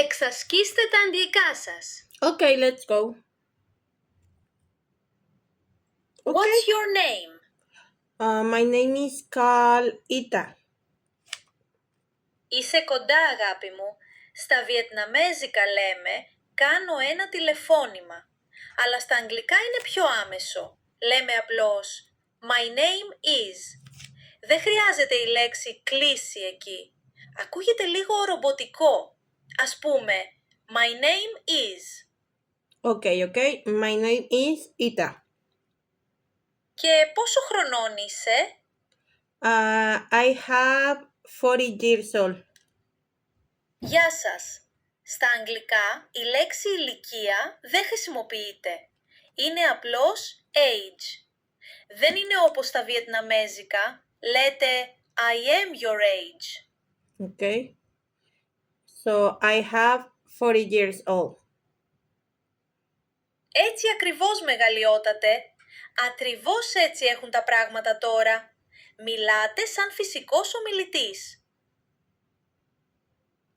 Εξασκήστε τα αγγλικά σας. Okay, let's go. What's your name? My name is Carl Ita. Είσαι κοντά, αγάπη μου. Στα βιετναμέζικα λέμε «κάνω ένα τηλεφώνημα». Αλλά στα αγγλικά είναι πιο άμεσο. Λέμε απλώς «My name is». Δεν χρειάζεται η λέξη κλείσει εκεί. Ακούγεται λίγο ρομποτικό. Ας πούμε «My name is». Okay. My name is Ita. Και πόσο χρονών είσαι? I have 40 years old. Γεια σας. Στα αγγλικά η λέξη ηλικία δεν χρησιμοποιείται. Είναι απλώς age. Δεν είναι όπως στα βιετναμέζικα. Λέτε I am your age. Okay. So I have 40 years old. Έτσι ακριβώς, μεγαλειότατε. Ακριβώς έτσι έχουν τα πράγματα τώρα. Μιλάτε σαν φυσικός ομιλητής.